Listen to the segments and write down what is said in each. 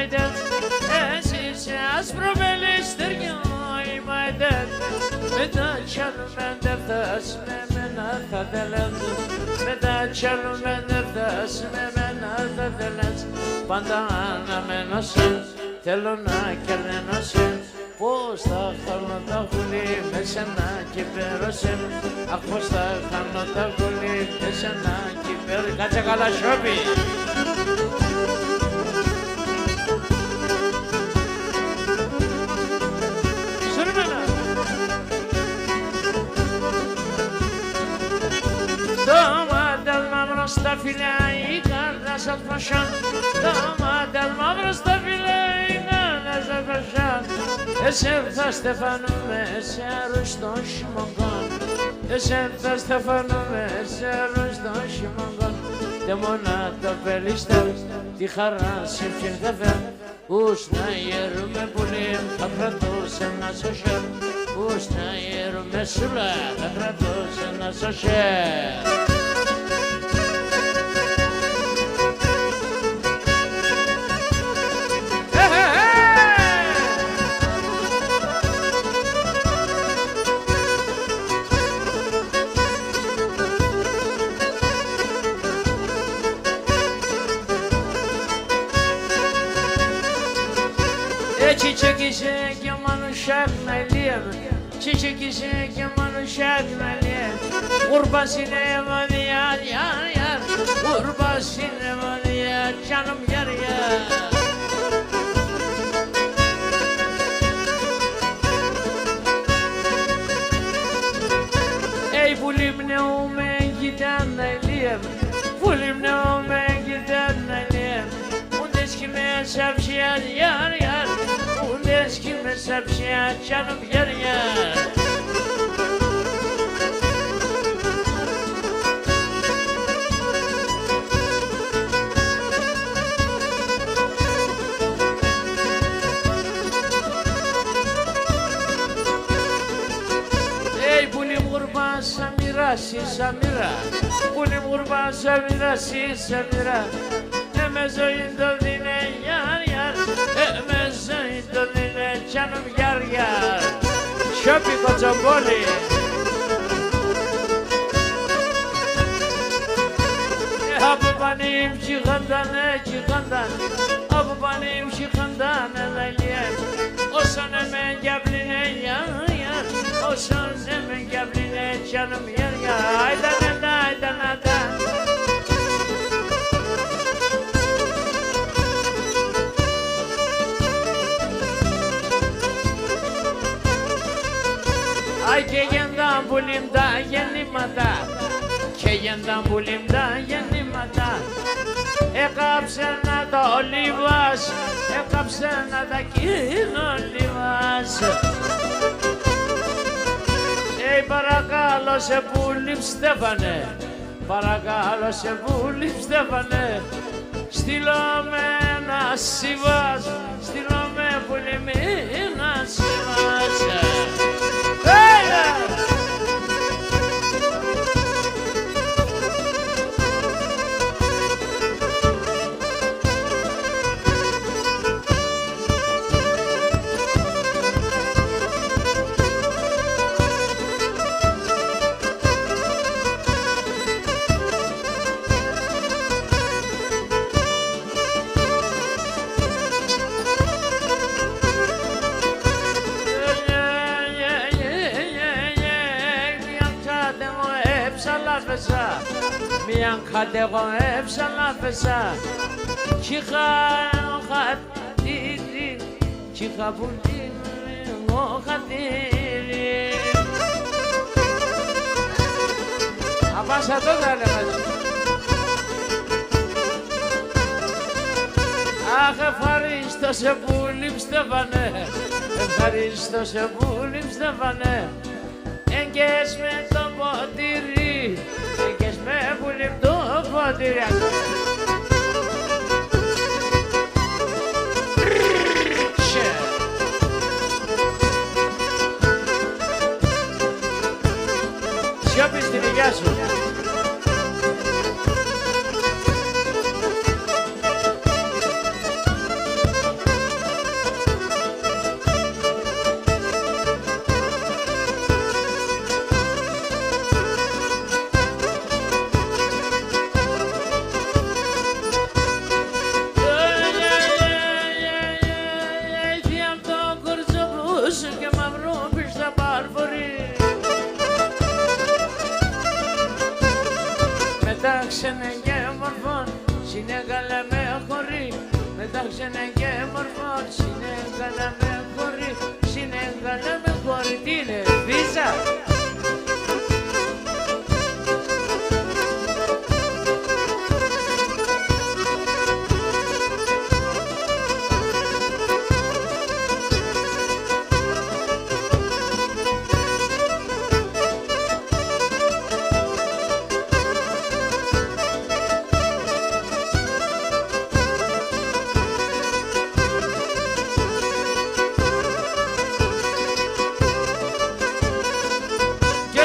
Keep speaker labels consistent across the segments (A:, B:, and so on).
A: μαϊντέτ, εσύ είσαι άσπρο μελιστεριό η μαϊντέτ. Μετά τσάλουμε δεν θες με μένα θα τελες, μετά τσάλουμε δεν θες με μένα θα τελες. Πάντα αναμένω σε, θέλω να κερναίνω σε. Πώς θα χάνω τα γουλή με σένα κι πέρασε. Αχ πώς θα χάνω τα γουλή με σένα κι πέρασε. Κάτσε καλά σιώπη. Σουρμένα. Το μάτας μαύρο στα φιλιά η καρδιά σας πασιά. Το μάτας μαύρο στα φιλιά η καρδιά σας πασιά. Εσέ θα στεφανούμε σε αρρωστό χειμωγκόν. Εσέ θα στεφανούμε σε αρρωστό χειμωγκόν. Τε μόνα το πελίστερ, τη χαρά σε φιρδεβέ. Ούς να ιερούμε πουλί, θα κρατούσε να σωσέ. Ούς να ιερούμε σούλα, θα κρατούσε να σωσέ. Çiçekişe keman uşak naliyem, çiçekişe keman uşak naliyem. Kurbasine var yar yar yar, kurbasine var yar canım yar yar. Ey bulim ne ume giden naliyem, bulim ne ume giden naliyem. Undes kime sevşiyar yar yar. Eskime sepşiye canım yer yer. Ey bulim kurban samira si samira, bulim kurban samira si samira. Emezoyin dövdüğüne yar yar, emezoyin dövdüğüne canım yar yar. Şöpi Koçomboli. Abı benim çıkandan çıkandan, abı benim çıkandan eleyem. O son hemen gebline yar yar, o son hemen gebline canım yar yar. Aydan aydan aydan. Ay και γεννά πουλίμτα γεννήματα, και γεννά πουλίμτα γεννήματα. Έκαψε να το λιβάς, έκαψε να τα κοινό λιβάς. Παρακαλώ σε πουλίμ Στέφανε, παρακαλώ σε πουλίμ Στέφανε. Στείλω με ένα σιβάς, στείλω με πουλίμ ένα σιβάς. Μιαν κατεγοεύσα να πεσά κι είχα χατήρι κι είχα πουλί εγώ χατήρι. Απάσα τότε έλεγα. Αχ ευχαριστώ σε πουλί Στέφανε, ευχαριστώ σε πουλί Στέφανε. Έγκες με το ποτήρι, έγκες με πουλί το ποτήρι. Σιώπη στην υγειά σου. ξένε και μορφών συνέγαλα με χωρί, με τα ξένε και μορφών συνέγαλα με χωρί, συνέγαλα με χωρί. Τι είναι, βίζα?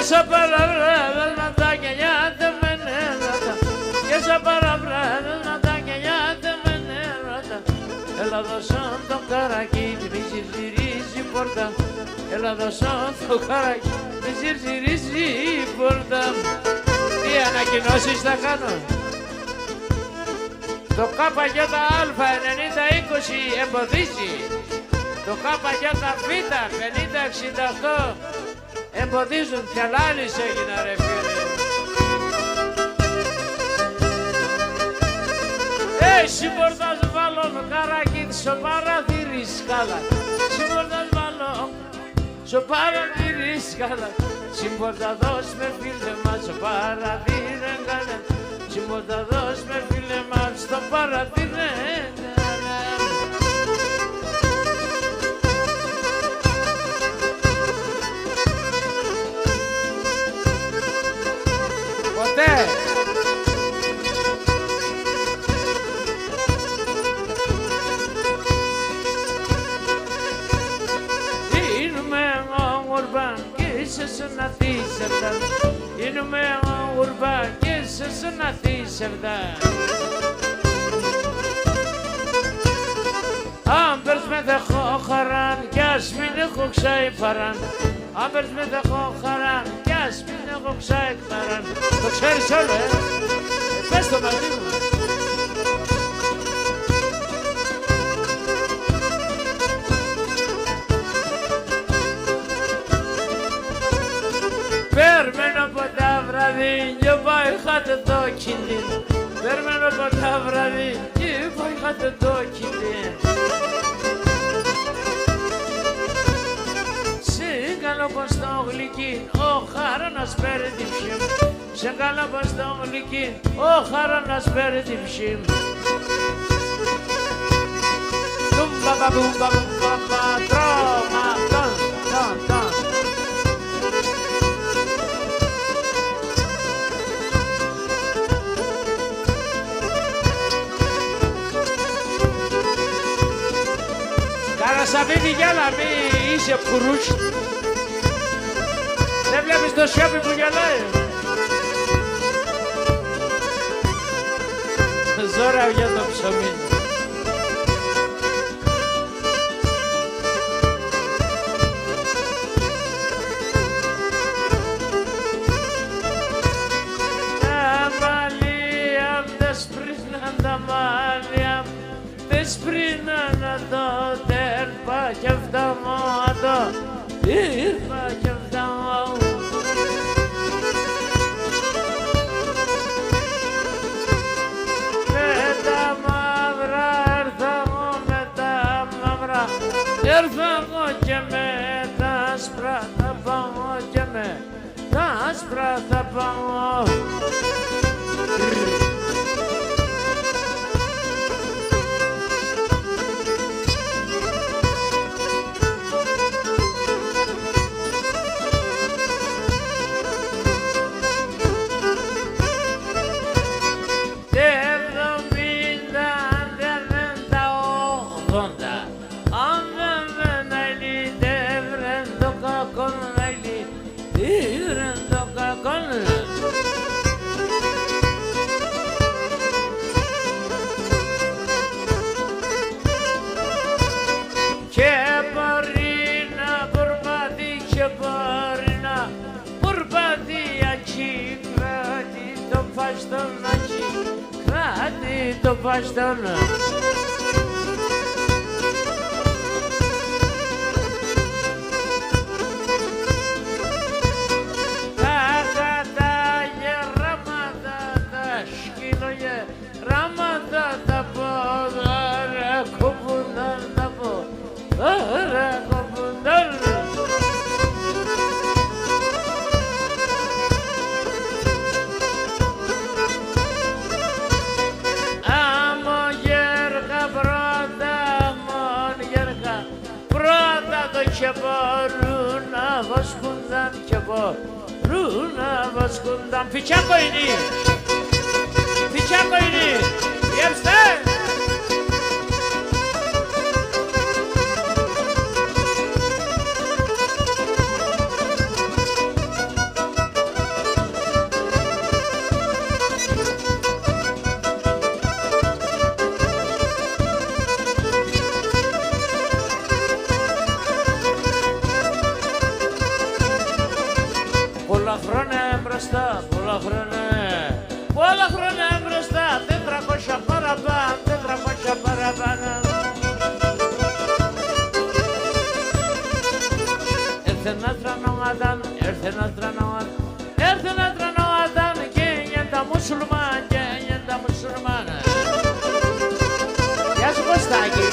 A: Esa palabra del mata que ya te venera, que esa palabra del mata que ya te venera. Ελλάδο σαν το καράκι, μη ζυρζυρίζει η πόρτα. Ελλάδο σαν το καράκι, μη ζυρζυρίζει η πόρτα. Τι ανακοινώσεις θα κάνω? Το ΚΙΑ 90-20 εμποδίζει. Το ΚΙΑ Β 50-68 εμποδίζουν. Πιαλάλης έγινα ρε φίλε. Συμπορτάς βάλω καράκι στο παραθύρι σκάλα. Συμπορτάς βάλω στο παραθύρι σκάλα. Συμπορτα δώσ' με φίλε μας στο παραθύρι σκάλα. Συμπορτα δώσ' με φίλε μας στο παραθύρι σκάλα. Ποτέ! Inme urba que se sanati sevda. Ambers me de khoran, Yasmin khokshay faran. Ambers me de khoran, Yasmin khokshay faran. Khokshay solo, Pesto Martino. Περμένω από τα βράδυ και πάει χάτε το κινδύν. Περμένω από τα βράδυ και πάει χάτε το κινδύν. Σε κάνω πως το γλυκί, ο χαράνας πέρε την ψήμ. Σε κάνω πως το γλυκί, ο χαράνας πέρε την ψήμ. Τούμπα μπαμπούμπα μπαμπα, τρώμα, τον, τον, τον. Καρασαβίδη γέλα, μη είσαι πουρούς. Δεν βλέπεις το σιάπι που γελάει? Ζώρα για το ψωμί. Τα μαλλία μες πριν τα μαλλιά μες πριν να το τέρπα και φταμάτω, τέρπα και φταμάτω. Με τα μαύρα έρθα εγώ, με τα μαύρα έρθα εγώ και με τα άσπρα θα πάω και με τα άσπρα θα πάω. Κράτη το παστόνα. Τα γεράματα τα και μπορούν να βοσκούνταν και μπορούν να βοσκούνταν. Φιτσάκο είναι, φιτσάκο είναι, διέψτε. Πολλά χρόνια μπροστά, πολλά χρόνια μπροστά, 400 παραπάνω, 400 παραπάνω. Έρθε ένα τρανόαταν, έρθε ένα τρανόαταν, έρθε ένα τρανόαταν και γεννά μουσουλμάν, και γεννά μουσουλμάν. Γεια σου Κωστάκη.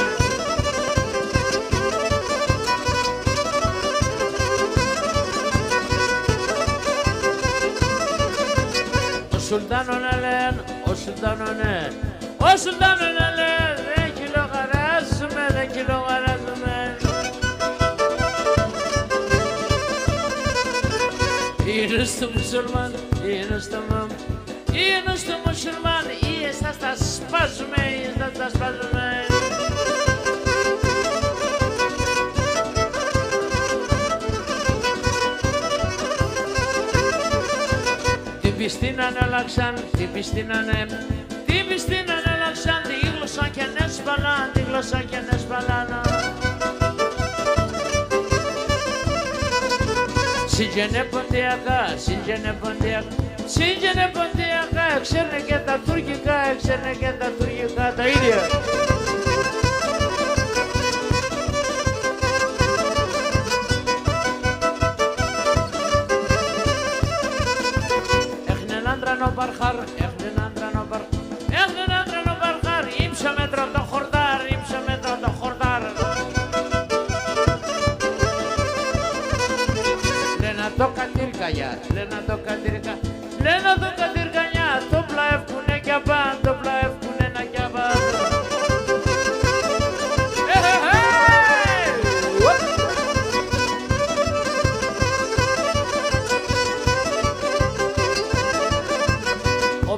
A: Ο Σουλτάνον Ελέν, ο Σουλτάνον Ελέν, ο Σουλτάνον Ελέν, δεν κυλογαράζουμε, δεν κυλογαράζουμε. Είναι στο μουσουλμάν, είναι στο μουσουλμάν, ή εσάς τα σπάζουμε, ή εσάς τα σπάζουμε. Την πιστήν ανέλαξαν, την πιστήν ανέλαξαν, τη γλώσσα και νέσπαλαν, τη γλώσσα και νέσπαλαν. Συγγενέ ποντιακά, ξέρνε και τα τουρκικά, ξέρνε και τα τουρκικά, τα ίδια. Μπαρχάρ, έχετε έναν τρανό μπαρχάρ, ύψα μέτρα το χορτάρ, ύψα μέτρα το χορτάρ. Λένα το κατήρκαγιά, λένα το κατήρκαγιά, το πλαεύκουνε κι απάν, το πλαεύκουνε να κι απάν.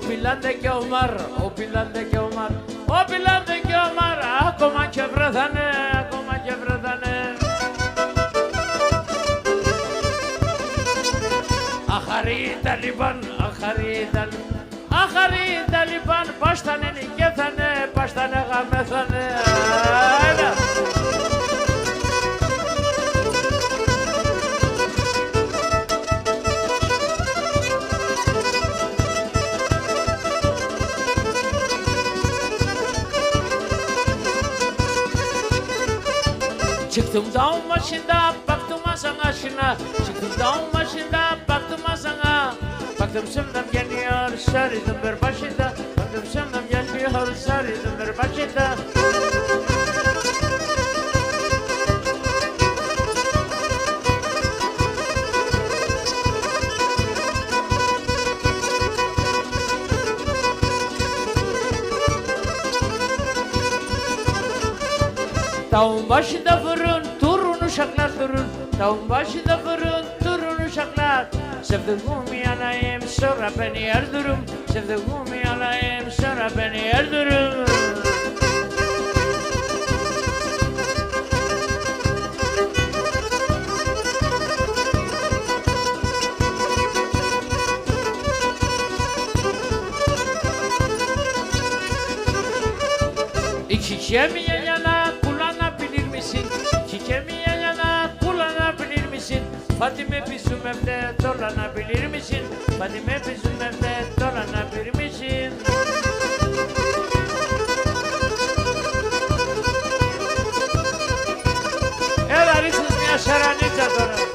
A: Πιλάντε και ο Μαρ, ο Πιλάντε και ο Μαρ, ο Πιλάντε και ο Μαρ, ακόμα και βρεθανε, ακόμα και βρεθανε. Αχαρή Ταλιμπάν, αχαρή Ταλιμπάν, πάστανε νικέθανε, πάστανε γαμέθανε. Çıktım dağın başında, baktım sana şuna. Çıktım dağın başında, baktım sana. Baktım sımdım geliyor, sarıldım bir başında. Baktım sımdım geliyor, sarıldım bir başında. Dağın başında fırın, durun uşaklar durun. Dağın başında fırın, durun uşaklar. Sevdiğimi yanayım, sonra beni yerdurum. Sevdiğimi yanayım, sonra beni yerdurum. Çiçeğimi yan yana kullanabilir misin? Çiçeğimi yan yana kullanabilir misin? Fatime bizim evde dolanabilir misin? Fatime bizim evde dolanabilir misin? Evet, arıyorsunuz ya şarani çadırı.